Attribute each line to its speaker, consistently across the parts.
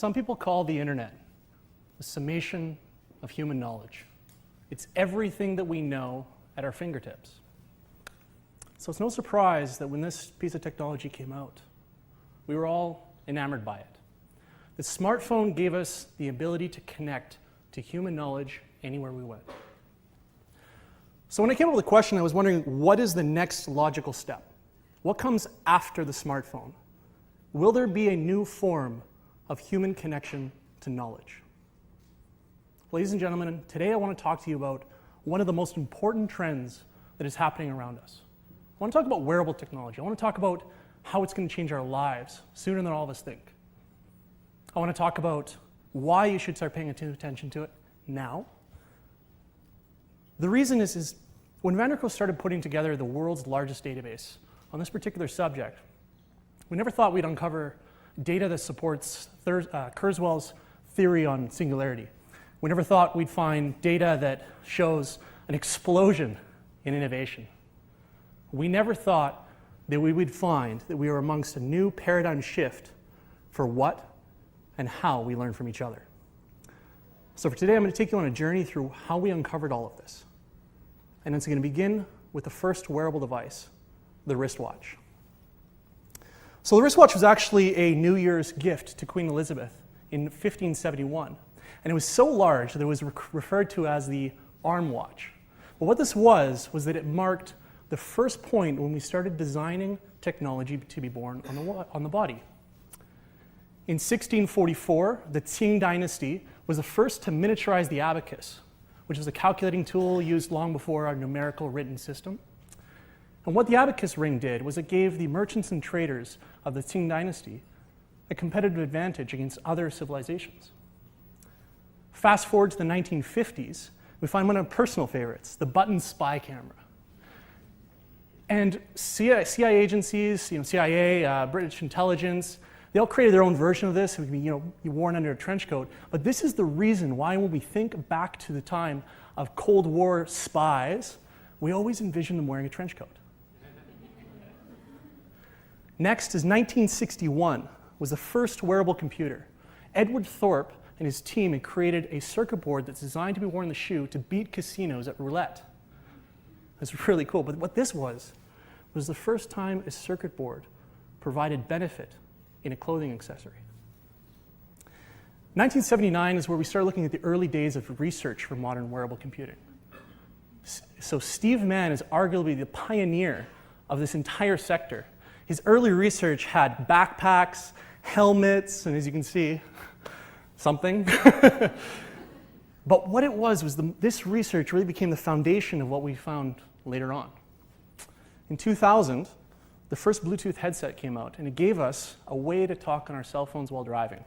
Speaker 1: Some people call the internet the summation of human knowledge. It's everything that we know at our fingertips. So it's no surprise that when this piece of technology came out, we were all enamored by it. The smartphone gave us the ability to connect to human knowledge anywhere we went. So when I came up with the question, I was wondering, what is the next logical step? What comes after the smartphone? Will there be a new form of human connection to knowledge? Ladies and gentlemen, today I want to talk to you about one of the most important trends that is happening around us. I want to talk about wearable technology. I want to talk about how it's going to change our lives sooner than all of us think. I want to talk about why you should start paying attention to it now. The reason is when Vanderco started putting together the world's largest database on this particular subject, we never thought we'd uncover data that supports Kurzweil's theory on singularity. We never thought we'd find data that shows an explosion in innovation. We never thought that we would find that we were amongst a new paradigm shift for what and how we learn from each other. So for today, I'm going to take you on a journey through how we uncovered all of this. And it's going to begin with the first wearable device, the wristwatch. So the wristwatch was actually a New Year's gift to Queen Elizabeth in 1571. And it was so large that it was referred to as the arm watch. But what this was that it marked the first point when we started designing technology to be born on the body. In 1644, the Qing dynasty was the first to miniaturize the abacus, which was a calculating tool used long before our numerical written system. And what the abacus ring did was it gave the merchants and traders of the Qing dynasty a competitive advantage against other civilizations. Fast forward to the 1950s, we find one of our personal favorites, the button spy camera. And CIA agencies, CIA, British intelligence, they all created their own version of this. It would be, worn under a trench coat. But this is the reason why when we think back to the time of Cold War spies, we always envision them wearing a trench coat. Next is 1961, was the first wearable computer. Edward Thorpe and his team had created a circuit board that's designed to be worn in the shoe to beat casinos at roulette. That's really cool. But what this was the first time a circuit board provided benefit in a clothing accessory. 1979 is where we started looking at the early days of research for modern wearable computing. So Steve Mann is arguably the pioneer of this entire sector. His early research had backpacks, helmets, and as you can see, something. But what it was this research really became the foundation of what we found later on. In 2000, the first Bluetooth headset came out, and it gave us a way to talk on our cell phones while driving.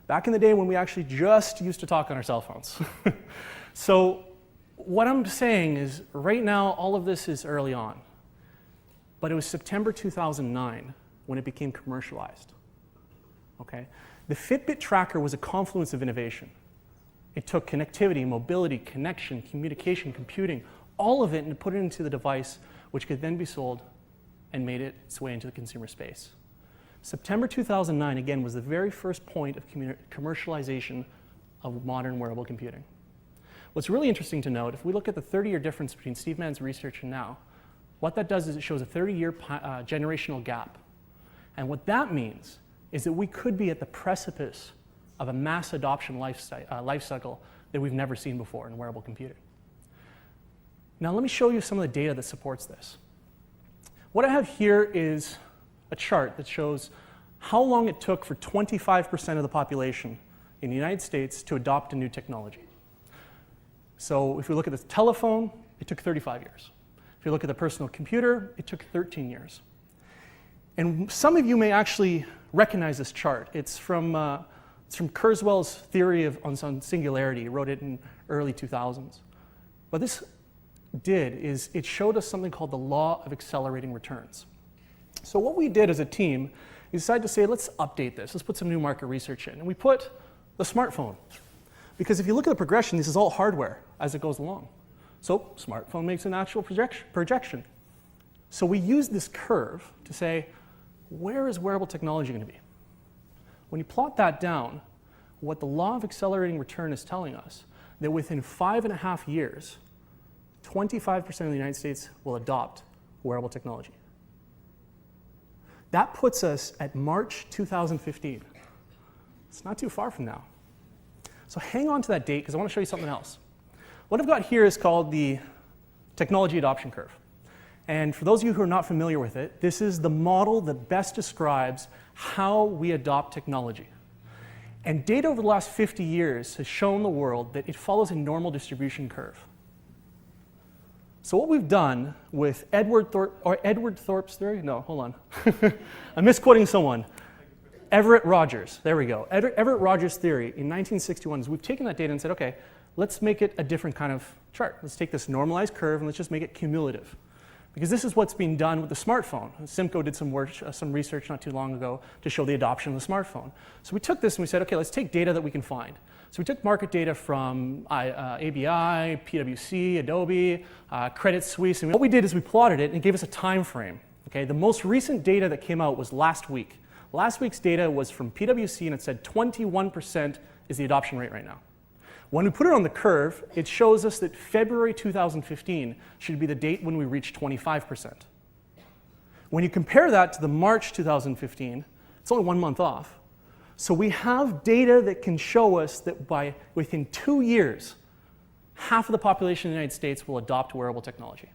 Speaker 1: Back in the day when we actually just used to talk on our cell phones. So what I'm saying is, right now, all of this is early on. But it was September 2009 when it became commercialized. Okay? The Fitbit tracker was a confluence of innovation. It took connectivity, mobility, connection, communication, computing, all of it, and put it into the device, which could then be sold and made its way into the consumer space. September 2009, again, was the very first point of commercialization of modern wearable computing. What's really interesting to note, if we look at the 30-year difference between Steve Mann's research and now, what that does is it shows a 30-year generational gap. And what that means is that we could be at the precipice of a mass adoption life cycle that we've never seen before in wearable computing. Now let me show you some of the data that supports this. What I have here is a chart that shows how long it took for 25% of the population in the United States to adopt a new technology. So if we look at the telephone, it took 35 years. If you look at the personal computer, it took 13 years. And some of you may actually recognize this chart. It's from Kurzweil's theory on singularity. He wrote it in early 2000s. What this did is it showed us something called the law of accelerating returns. So what we did as a team, we decided to say, let's update this. Let's put some new market research in. And we put the smartphone. Because if you look at the progression, this is all hardware as it goes along. So smartphone makes a natural projection. So we used this curve to say, where is wearable technology going to be? When you plot that down, what the law of accelerating return is telling us, that within 5.5 years, 25% of the United States will adopt wearable technology. That puts us at March 2015. It's not too far from now. So hang on to that date, because I want to show you something else. What I've got here is called the technology adoption curve. And for those of you who are not familiar with it, this is the model that best describes how we adopt technology. And data over the last 50 years has shown the world that it follows a normal distribution curve. So what we've done with Edward Thorp's theory, no, hold on. I'm misquoting someone. Everett Rogers, there we go. Everett Rogers' theory in 1961 is we've taken that data and said, okay, let's make it a different kind of chart. Let's take this normalized curve and let's just make it cumulative. Because this is what's being done with the smartphone. Simco did some research not too long ago to show the adoption of the smartphone. So we took this and we said, okay, let's take data that we can find. So we took market data from ABI, PwC, Adobe, Credit Suisse, and what we did is we plotted it and it gave us a time frame. Okay? The most recent data that came out was last week. Last week's data was from PwC and it said 21% is the adoption rate right now. When we put it on the curve, it shows us that February 2015 should be the date when we reach 25%. When you compare that to the March 2015, it's only 1 month off. So we have data that can show us that within 2 years, half of the population in the United States will adopt wearable technology.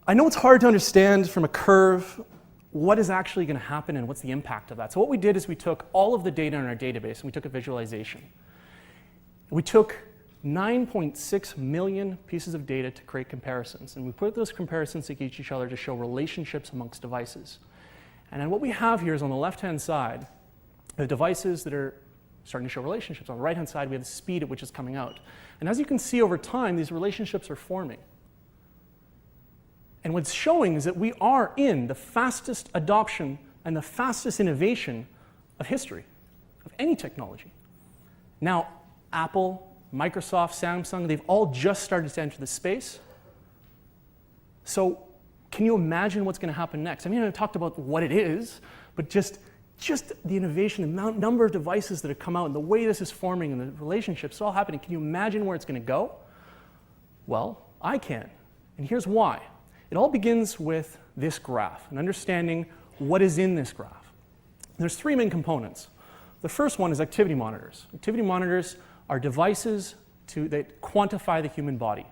Speaker 1: I know it's hard to understand from a curve what is actually going to happen and what's the impact of that. So what we did is we took all of the data in our database and we took a visualization. We took 9.6 million pieces of data to create comparisons, and we put those comparisons against each other to show relationships amongst devices. And then what we have here is on the left-hand side, the devices that are starting to show relationships. On the right-hand side, we have the speed at which it's coming out. And as you can see over time, these relationships are forming. And what's showing is that we are in the fastest adoption and the fastest innovation of history, of any technology. Now, Apple, Microsoft, Samsung, they've all just started to enter the space. So can you imagine what's going to happen next? I mean, I've talked about what it is, but just the innovation, the number of devices that have come out and the way this is forming and the relationships, it's all happening. Can you imagine where it's going to go? Well, I can. And here's why. It all begins with this graph and understanding what is in this graph. There's 3 main components. The first one is activity monitors. Activity monitors are devices that quantify the human body.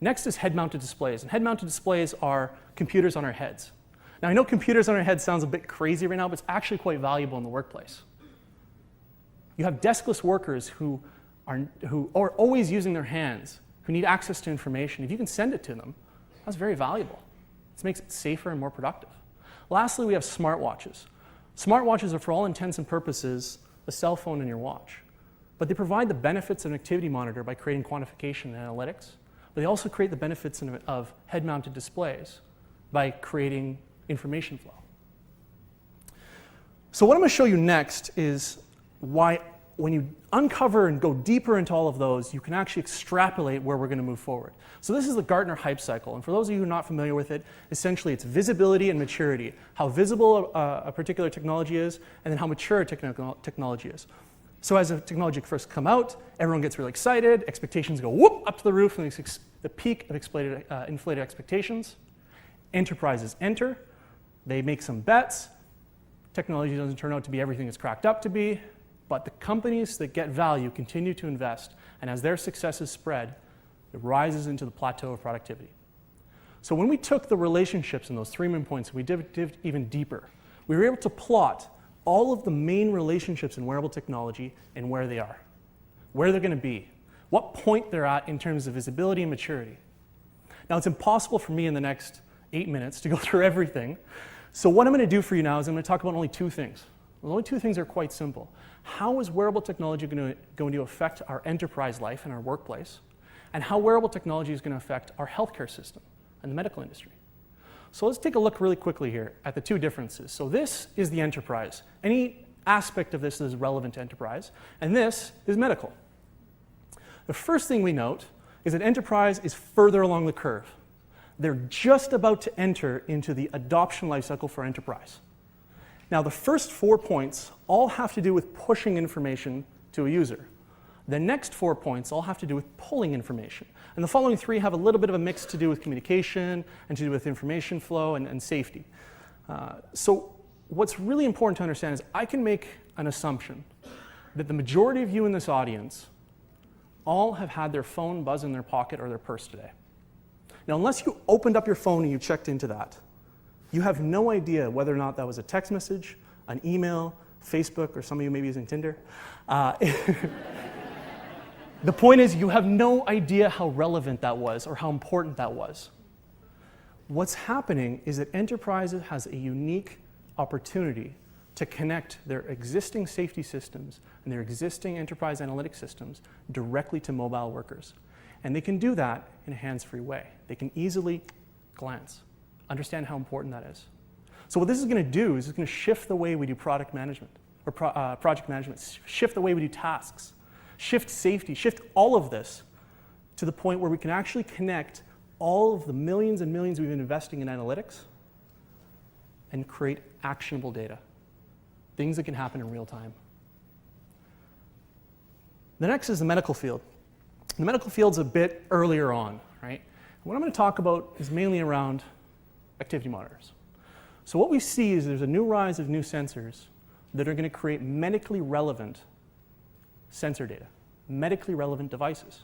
Speaker 1: Next is head-mounted displays, and head-mounted displays are computers on our heads. Now, I know computers on our heads sounds a bit crazy right now, but it's actually quite valuable in the workplace. You have deskless workers who are always using their hands, who need access to information. If you can send it to them, that's very valuable. This makes it safer and more productive. Lastly, we have smartwatches. Smartwatches are, for all intents and purposes, a cell phone in your watch. But they provide the benefits of an activity monitor by creating quantification and analytics. But they also create the benefits of head-mounted displays by creating information flow. So what I'm going to show you next is why, when you uncover and go deeper into all of those, you can actually extrapolate where we're going to move forward. So this is the Gartner hype cycle. And for those of you who are not familiar with it, essentially it's visibility and maturity. How visible a particular technology is, and then how mature a technology is. So as a technology first come out, everyone gets really excited, expectations go whoop up to the roof, and the peak of inflated expectations. Enterprises enter, they make some bets. Technology doesn't turn out to be everything it's cracked up to be, but the companies that get value continue to invest, and as their successes spread, it rises into the plateau of productivity. So when we took the relationships in those 3 main points, we dived even deeper. We were able to plot all of the main relationships in wearable technology and where they are, where they're going to be, what point they're at in terms of visibility and maturity. Now, it's impossible for me in the next 8 minutes to go through everything. So what I'm going to do for you now is I'm going to talk about only 2 things. The only 2 things are quite simple. How is wearable technology going to affect our enterprise life and our workplace? And how wearable technology is going to affect our healthcare system and the medical industry. So let's take a look really quickly here at the 2 differences. So this is the enterprise. Any aspect of this is relevant to enterprise. And this is medical. The first thing we note is that enterprise is further along the curve. They're just about to enter into the adoption lifecycle for enterprise. Now, the first 4 points all have to do with pushing information to to a user. The next 4 points all have to do with pulling information. And the following 3 have a little bit of a mix to do with communication and to do with information flow and safety. So what's really important to understand is I can make an assumption that the majority of you in this audience all have had their phone buzz in their pocket or their purse today. Now, unless you opened up your phone and you checked into that, you have no idea whether or not that was a text message, an email, Facebook, or some of you may be using Tinder. The point is, you have no idea how relevant that was or how important that was. What's happening is that enterprises has a unique opportunity to connect their existing safety systems and their existing enterprise analytics systems directly to mobile workers. And they can do that in a hands-free way. They can easily glance, understand how important that is. So what this is going to do is it's going to shift the way we do product management, or project management, shift the way we do tasks, shift safety, shift all of this to the point where we can actually connect all of the millions and millions we've been investing in analytics and create actionable data, things that can happen in real time. The next is the medical field. The medical field's a bit earlier on, right? What I'm going to talk about is mainly around activity monitors. So what we see is there's a new rise of new sensors that are going to create medically relevant sensor data, medically relevant devices.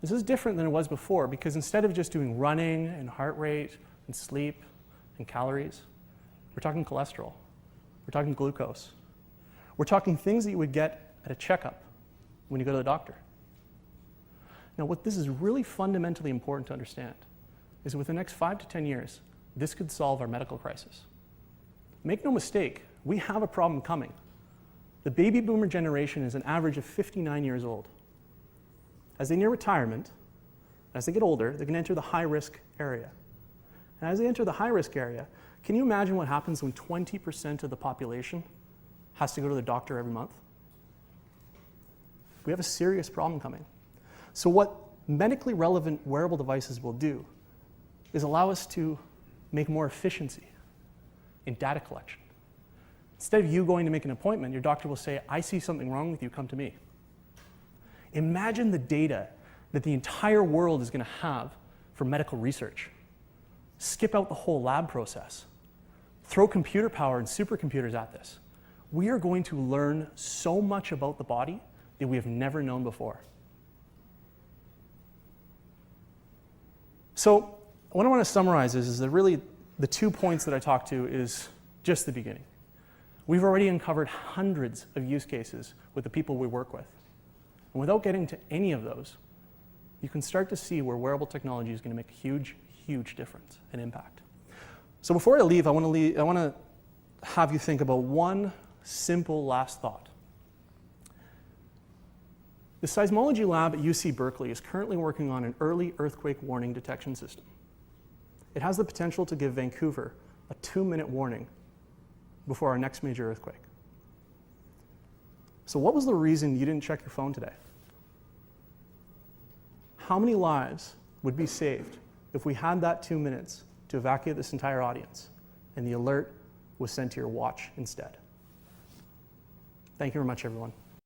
Speaker 1: This is different than it was before because instead of just doing running and heart rate and sleep and calories, we're talking cholesterol, we're talking glucose, we're talking things that you would get at a checkup when you go to the doctor. Now, what this is really fundamentally important to understand is within the next 5 to 10 years, this could solve our medical crisis. Make no mistake, we have a problem coming. The baby boomer generation is an average of 59 years old. As they near retirement, as they get older, they're going to enter the high-risk area. And as they enter the high-risk area, can you imagine what happens when 20% of the population has to go to the doctor every month? We have a serious problem coming. So what medically relevant wearable devices will do is allow us to make more efficiency in data collection. Instead of you going to make an appointment, your doctor will say, I see something wrong with you, come to me. Imagine the data that the entire world is going to have for medical research. Skip out the whole lab process. Throw computer power and supercomputers at this. We are going to learn so much about the body that we have never known before. So what I want to summarize is that really the 2 points that I talked to is just the beginning. We've already uncovered hundreds of use cases with the people we work with. And without getting to any of those, you can start to see where wearable technology is going to make a huge, huge difference and impact. So before I leave, I want to have you think about one simple last thought. The seismology lab at UC Berkeley is currently working on an early earthquake warning detection system. It has the potential to give Vancouver a 2-minute warning before our next major earthquake. So what was the reason you didn't check your phone today? How many lives would be saved if we had that 2 minutes to evacuate this entire audience and the alert was sent to your watch instead? Thank you very much, everyone.